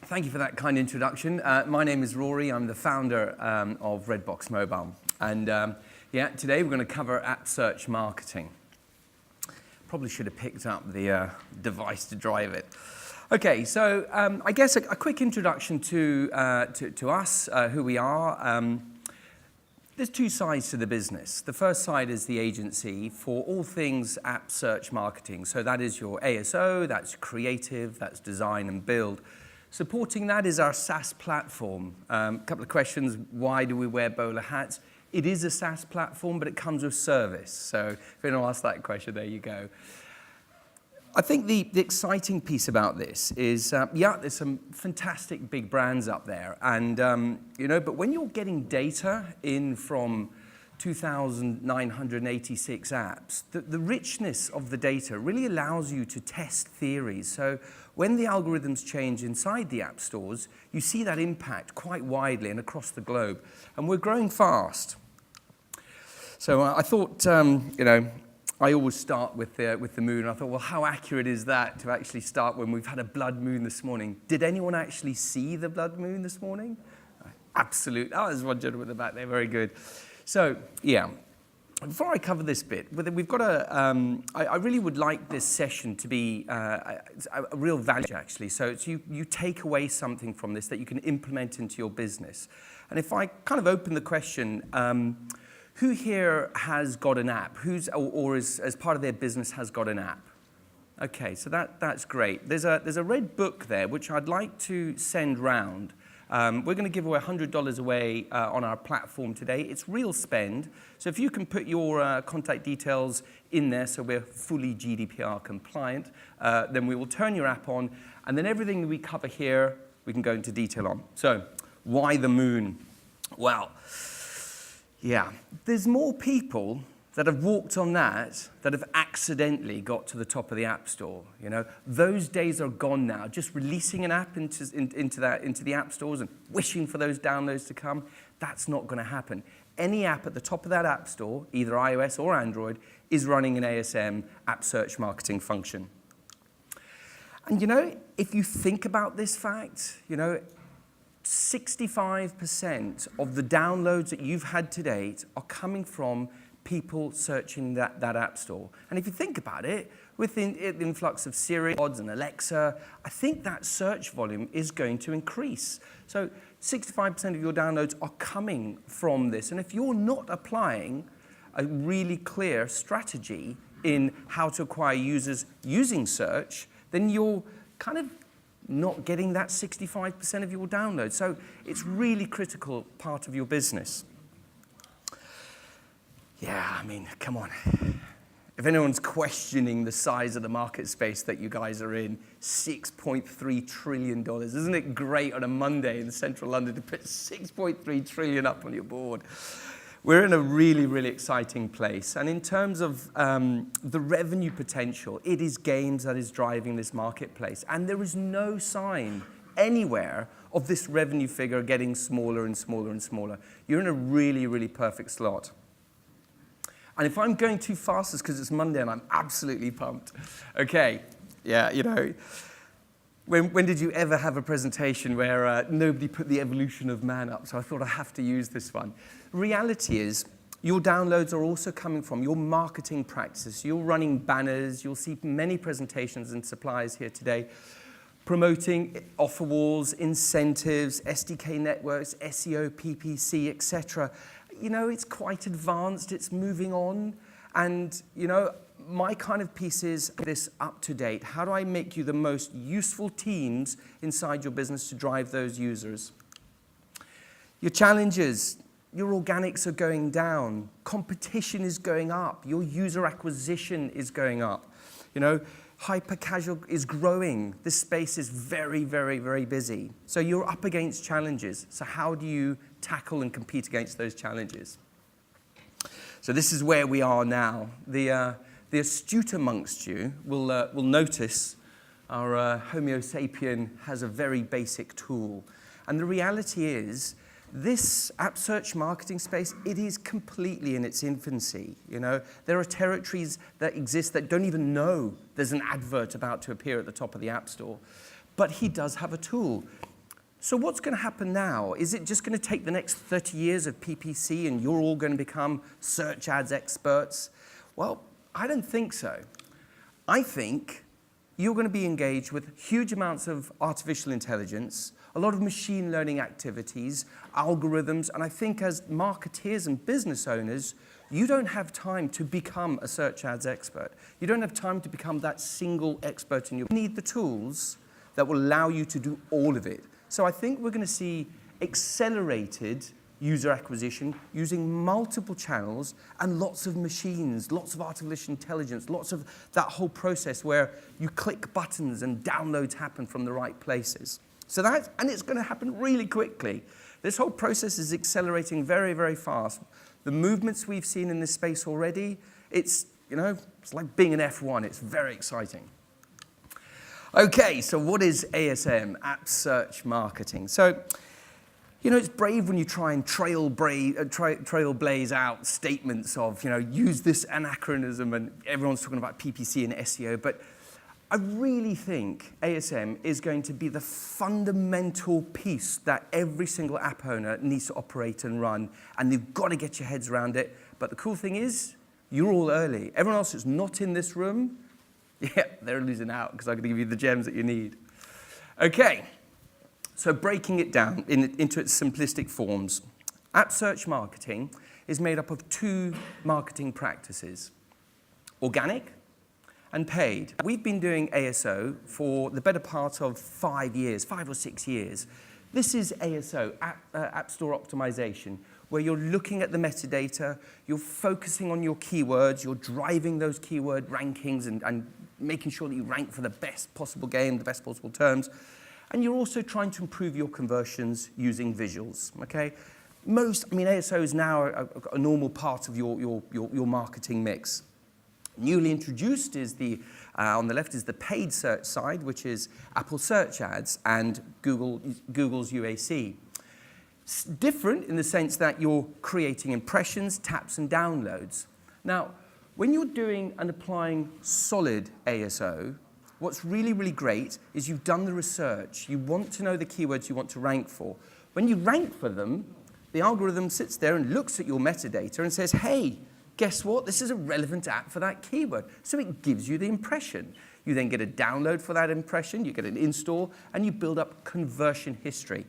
Thank you for that kind introduction. My name is Rory. I'm the founder of Redbox Mobile. And today we're going to cover app search marketing. Probably should have picked up the device to drive it. Okay, so I guess a quick introduction to us, who we are. There's two sides to the business. The first side is the agency for all things app search marketing. So that is your ASO, that's creative, that's design and build. Supporting that is our SaaS platform. A couple of questions, why do we wear bowler hats? It is a SaaS platform, but it comes with service. So if you don't ask that question, there you go. I think the exciting piece about this is, there's some fantastic big brands up there. And, but when you're getting data in from 2,986 apps, the richness of the data really allows you to test theories. So when the algorithms change inside the app stores, you see that impact quite widely and across the globe. And we're growing fast. So I thought, I always start with the moon. And I thought, well, how accurate is that to actually start when we've had a blood moon this morning? Did anyone actually see the blood moon this morning? Absolutely. Oh, there's one gentleman in the back there. Very good. So, before I cover this bit, we've got I really would like this session to be a real value, actually. So you take away something from this that you can implement into your business. And if I kind of open the question, who here has got an app? Or as part of their business has got an app? Okay, so that's great. There's a red book there, which I'd like to send round. We're going to give away $100 away on our platform today. It's real spend. So if you can put your contact details in there so we're fully GDPR compliant, then we will turn your app on. And then everything that we cover here, we can go into detail on. So why the moon? Well, there's more people that have walked on that have accidentally got to the top of the App Store. Those days are gone now. Just releasing an app into the App Stores and wishing for those downloads to come, that's not going to happen. Any app at the top of that App Store, either iOS or Android, is running an ASM, app search marketing function. And if you think about this fact, 65% of the downloads that you've had to date are coming from people searching that App Store. And if you think about it, with the influx of Siri, Pods, and Alexa, I think that search volume is going to increase. So 65% of your downloads are coming from this. And if you're not applying a really clear strategy in how to acquire users using search, then you're kind of not getting that 65% of your downloads. So it's really critical part of your business. Come on. If anyone's questioning the size of the market space that you guys are in, $6.3 trillion. Isn't it great on a Monday in central London to put $6.3 trillion up on your board? We're in a really, really exciting place. And in terms of the revenue potential, it is games that is driving this marketplace. And there is no sign anywhere of this revenue figure getting smaller and smaller and smaller. You're in a really, really perfect slot. And if I'm going too fast, it's because it's Monday and I'm absolutely pumped. Okay, when did you ever have a presentation where nobody put the evolution of man up? So I thought I have to use this one. Reality is, your downloads are also coming from your marketing practices. You're running banners. You'll see many presentations and suppliers here today promoting offer walls, incentives, SDK networks, SEO, PPC, etc. It's quite advanced, it's moving on, and, my kind of piece is this up to date. How do I make you the most useful teams inside your business to drive those users? Your challenges, your organics are going down, competition is going up, your user acquisition is going up. Hyper casual is growing. This space is very, very, very busy. So you're up against challenges. So how do you tackle and compete against those challenges? So this is where we are now. The astute amongst you will notice our Homo sapien has a very basic tool. And the reality is, this app search marketing space, it is completely in its infancy. There are territories that exist that don't even know there's an advert about to appear at the top of the App Store. But he does have a tool. So what's going to happen now? Is it just going to take the next 30 years of PPC and you're all going to become search ads experts? Well, I don't think so. I think you're going to be engaged with huge amounts of artificial intelligence, a lot of machine learning activities, algorithms, and I think as marketeers and business owners, you don't have time to become a search ads expert. You don't have time to become that single expert in your... You need the tools that will allow you to do all of it. So I think we're going to see accelerated user acquisition using multiple channels and lots of machines, lots of artificial intelligence, lots of that whole process where you click buttons and downloads happen from the right places. So that, and it's going to happen really quickly. This whole process is accelerating very, very fast. The movements we've seen in this space already, it's, you know, it's like being an F1. It's very exciting. Okay, so what is ASM, App Search Marketing? So, you know, it's brave when you try and trailblaze out statements of, you know, use this anachronism, and everyone's talking about PPC and SEO, but I really think ASM is going to be the fundamental piece that every single app owner needs to operate and run, and you've got to get your heads around it. But the cool thing is, you're all early. Everyone else who's not in this room, yeah, they're losing out because I'm going to give you the gems that you need. Okay, so breaking it down into its simplistic forms, app search marketing is made up of two marketing practices, organic and paid. We've been doing ASO for the better part of 5 years, 5 or 6 years. This is ASO, App Store Optimization, where you're looking at the metadata, you're focusing on your keywords, you're driving those keyword rankings and making sure that you rank for the best possible game, the best possible terms, and you're also trying to improve your conversions using visuals, okay? ASO is now a normal part of your marketing mix. Newly introduced is on the left is the paid search side, which is Apple Search Ads and Google's UAC. It's different in the sense that you're creating impressions, taps, and downloads. Now, when you're doing and applying solid ASO, what's really, really great is you've done the research. You want to know the keywords you want to rank for. When you rank for them, the algorithm sits there and looks at your metadata and says, hey, guess what? This is a relevant app for that keyword. So it gives you the impression. You then get a download for that impression, you get an install, and you build up conversion history.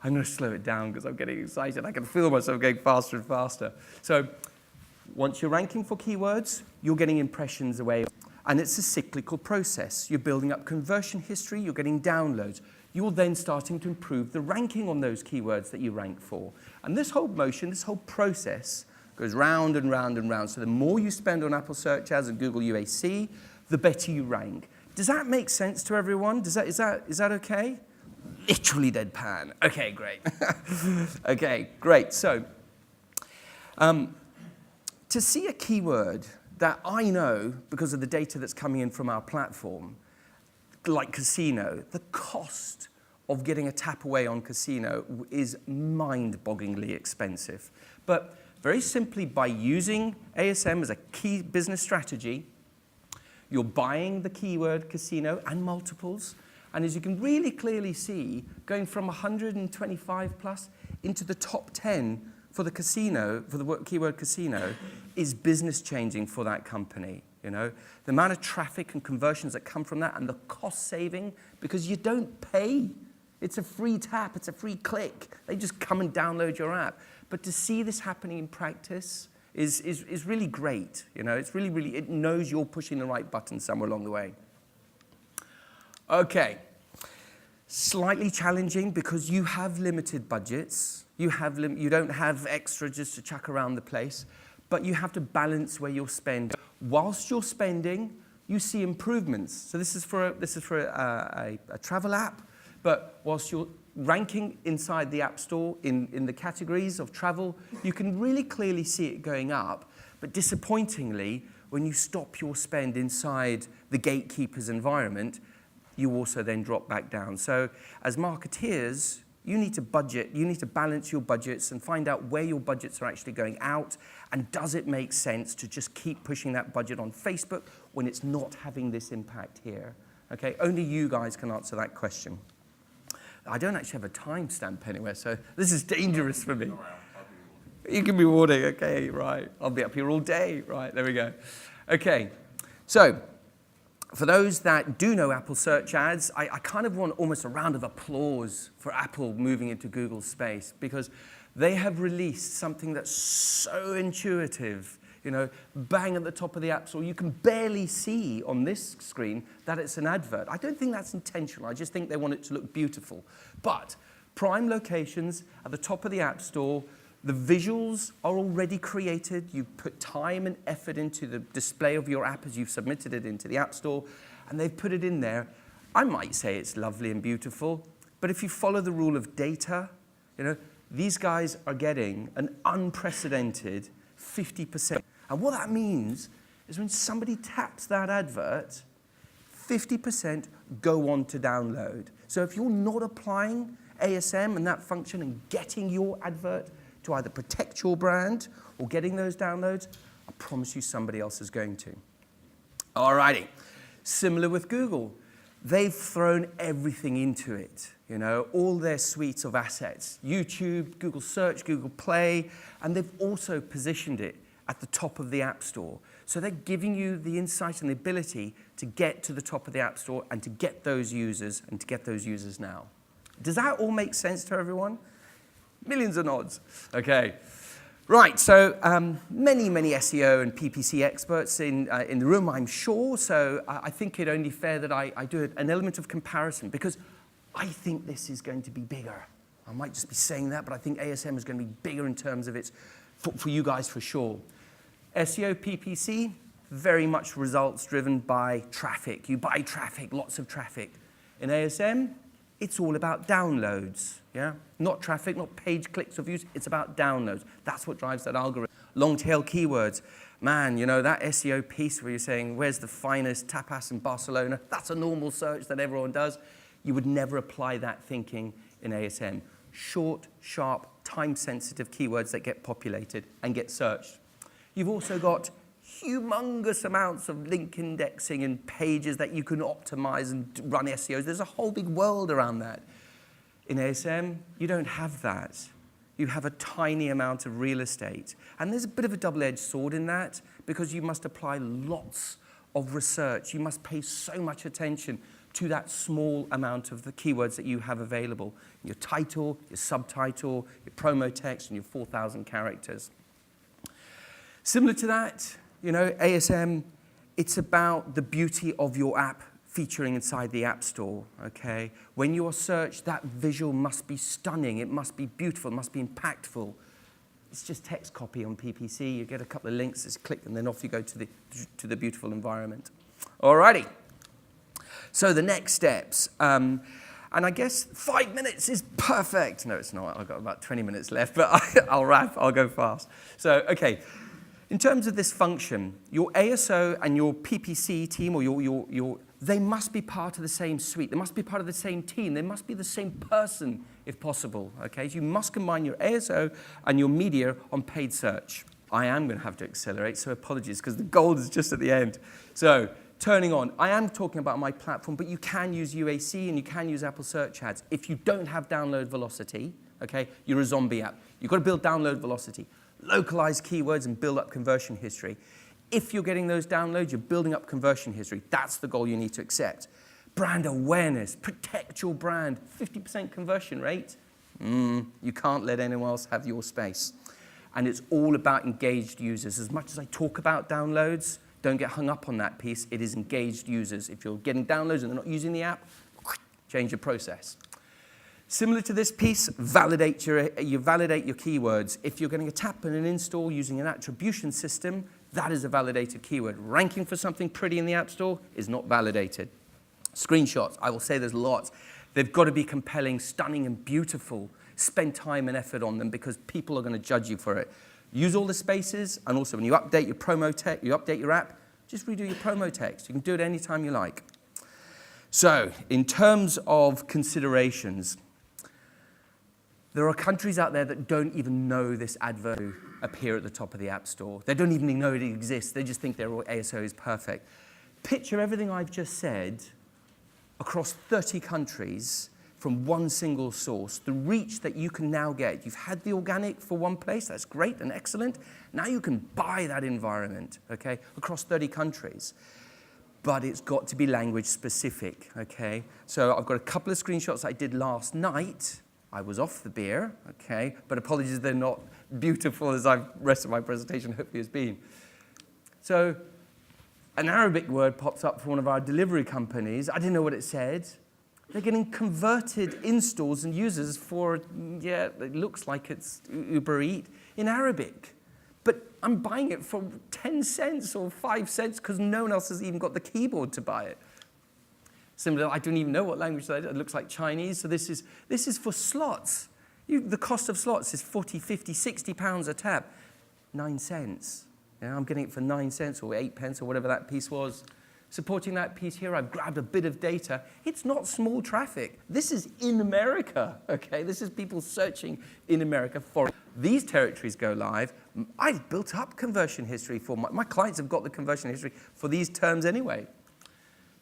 I'm going to slow it down because I'm getting excited. I can feel myself going faster and faster. So once you're ranking for keywords, you're getting impressions away. And it's a cyclical process. You're building up conversion history, you're getting downloads. You're then starting to improve the ranking on those keywords that you rank for. And this whole motion, this whole process goes round and round and round. So the more you spend on Apple Search Ads and Google UAC, the better you rank. Does that make sense to everyone? Is that okay? Literally deadpan. Okay, great. Okay, great. So, to see a keyword that I know, because of the data that's coming in from our platform, like casino, the cost of getting a tap away on casino is mind-bogglingly expensive. But very simply, by using ASM as a key business strategy, you're buying the keyword casino and multiples. And as you can really clearly see, going from 125 plus into the top 10 for the casino, for the keyword casino, is business changing for that company. You know, the amount of traffic and conversions that come from that, and the cost saving, because you don't pay. It's a free tap, it's a free click. They just come and download your app. But to see this happening in practice is really great. You know, it's really, it knows you're pushing the right button somewhere along the way. Okay, slightly challenging because you have limited budgets. You don't have extra just to chuck around the place, but you have to balance where you're spending. Whilst you're spending, you see improvements. So this is for a travel app, but whilst you're ranking inside the App Store in the categories of travel, you can really clearly see it going up. But disappointingly, when you stop your spend inside the gatekeeper's environment, you also then drop back down. So as marketeers, you need to budget, you need to balance your budgets and find out where your budgets are actually going out, and does it make sense to just keep pushing that budget on Facebook when it's not having this impact here? Okay, only you guys can answer that question. I don't actually have a timestamp anywhere, so this is dangerous for me. You can be warning, okay, right. I'll be up here all day, right, there we go. Okay, so for those that do know Apple search ads, I kind of want almost a round of applause for Apple moving into Google's space, because they have released something that's so intuitive, bang at the top of the App Store. You can barely see on this screen that it's an advert. I don't think that's intentional. I just think they want it to look beautiful. But prime locations at the top of the App Store, the visuals are already created. You put time and effort into the display of your app as you've submitted it into the App Store, and they've put it in there. I might say it's lovely and beautiful, but if you follow the rule of data, these guys are getting an unprecedented 50%. And what that means is when somebody taps that advert, 50% go on to download. So if you're not applying ASM and that function and getting your advert to either protect your brand or getting those downloads, I promise you somebody else is going to. Alrighty, similar with Google. They've thrown everything into it, all their suites of assets, YouTube, Google Search, Google Play, and they've also positioned it at the top of the App Store. So they're giving you the insight and the ability to get to the top of the App Store and to get those users, and to get those users now. Does that all make sense to everyone? Millions of nods. Okay. Right, so many SEO and PPC experts in the room, I'm sure, so I think it only fair that I do an element of comparison, because I think this is going to be bigger. I might just be saying that, but I think ASM is going to be bigger in terms of its, for you guys for sure. SEO, PPC, very much results driven by traffic. You buy traffic, lots of traffic. In ASM, it's all about downloads, yeah? Not traffic, not page clicks or views, it's about downloads. That's what drives that algorithm. Long tail keywords. Man, that SEO piece where you're saying, where's the finest tapas in Barcelona? That's a normal search that everyone does. You would never apply that thinking in ASM. Short, sharp, time-sensitive keywords that get populated and get searched. You've also got humongous amounts of link indexing and pages that you can optimize and run SEOs. There's a whole big world around that. In ASM, you don't have that. You have a tiny amount of real estate. And there's a bit of a double-edged sword in that, because you must apply lots of research. You must pay so much attention to that small amount of the keywords that you have available. Your title, your subtitle, your promo text, and your 4,000 characters. Similar to that, ASM, it's about the beauty of your app featuring inside the App Store, okay? When you are searched, that visual must be stunning, it must be beautiful, it must be impactful. It's just text copy on PPC, you get a couple of links, just click, and then off you go to the beautiful environment. Alrighty, so the next steps. And I guess 5 minutes is perfect. No, it's not, I've got about 20 minutes left, but I'll wrap, I'll go fast. So, okay. In terms of this function, your ASO and your PPC team, or they must be part of the same suite. They must be part of the same team. They must be the same person, if possible. Okay, so you must combine your ASO and your media on paid search. I am going to have to accelerate, so apologies, because the gold is just at the end. So, turning on. I am talking about my platform, but you can use UAC and you can use Apple Search Ads. If you don't have download velocity, okay, you're a zombie app. You've got to build download velocity. Localize keywords and build up conversion history. If you're getting those downloads, you're building up conversion history. That's the goal you need to accept. Brand awareness, protect your brand, 50% conversion rate. You can't let anyone else have your space. And it's all about engaged users. As much as I talk about downloads, don't get hung up on that piece. It is engaged users. If you're getting downloads and they're not using the app, change your process. Similar to this piece, validate your keywords. If you're getting a tap and an install using an attribution system, that is a validated keyword. Ranking for something pretty in the App Store is not validated. Screenshots, I will say there's lots. They've got to be compelling, stunning, and beautiful. Spend time and effort on them, because people are going to judge you for it. Use all the spaces, and also when you update your promo text, you update your app, just redo your promo text. You can do it anytime you like. So, in terms of considerations, there are countries out there that don't even know this advert will appear at the top of the App Store. They don't even know it exists. They just think their ASO is perfect. Picture everything I've just said across 30 countries. from one single source, the reach that you can now get. You've had the organic for one place, that's great and excellent. Now you can buy that environment, okay, across 30 countries. But it's got to be language specific, okay? So I've got a couple of screenshots I did last night. I was off the beer, okay? But apologies, they're not beautiful as the rest of my presentation hopefully has been. So an Arabic word pops up for one of our delivery companies. I didn't know what it said. They're getting converted installs and users for, yeah, it looks like it's Uber Eats in Arabic. But I'm buying it for 10 cents or 5 cents because no one else has even got the keyboard to buy it. Similar, I don't even know what language that is. It looks like Chinese. So this is for slots. The cost of slots is 40, 50, 60 pounds a tab. 9 cents. Yeah, I'm getting it for 9 cents or 8 pence or whatever that piece was. Supporting that piece here, I've grabbed a bit of data. It's not small traffic. This is in America, okay? This is people searching in America for it. These territories go live. I've built up conversion history for my clients have got the conversion history for these terms anyway.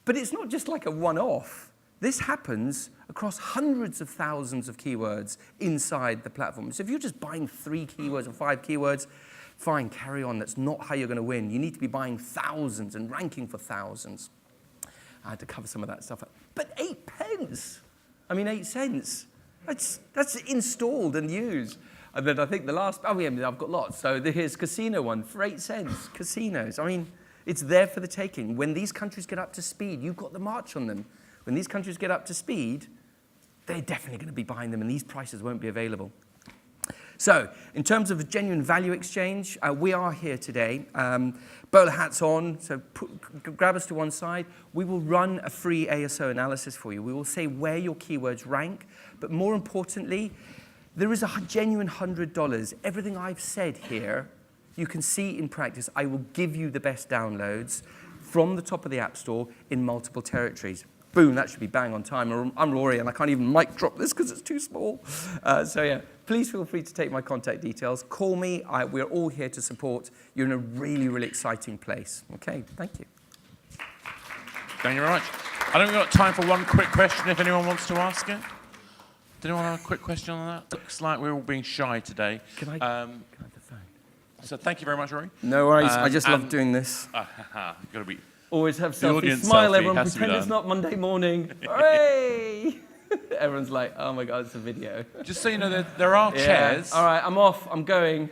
But it's not just like a one-off. This happens across hundreds of thousands of keywords inside the platform. So if you're just buying 3 keywords or 5 keywords, fine, carry on. That's not how you're going to win. You need to be buying thousands and ranking for thousands. I had to cover some of that stuff. But 8 pence, I mean 8 cents, that's installed and used. And then I think the last, oh yeah, I've got lots. So here's casino one for 8 cents, casinos. I mean, it's there for the taking. When these countries get up to speed, you've got the march on them. When these countries get up to speed, they're definitely going to be buying them and these prices won't be available. So, in terms of a genuine value exchange, we are here today. Bowler hats on, so grab us to one side. We will run a free ASO analysis for you. We will say where your keywords rank, but more importantly, there is a genuine $100. Everything I've said here, you can see in practice. I will give you the best downloads from the top of the App Store in multiple territories. Boom, that should be bang on time. I'm Rory, and I can't even mic drop this because it's too small. So yeah, please feel free to take my contact details. Call me. We're all here to support. You're in a really, really exciting place. Okay, thank you. Thank you very much. I think we've got time for one quick question if anyone wants to ask it. Does anyone have a quick question on that? Looks like we're all being shy today. Can I have the phone? So thank you very much, Rory. No worries. I just love doing this. Got to be. Always have The selfies. audience Smile, selfie everyone. has to be Pretend it's done. not Monday morning. Hooray! Everyone's like, oh my God, it's a video. Just so you know, there are chairs. All right, I'm off. I'm going.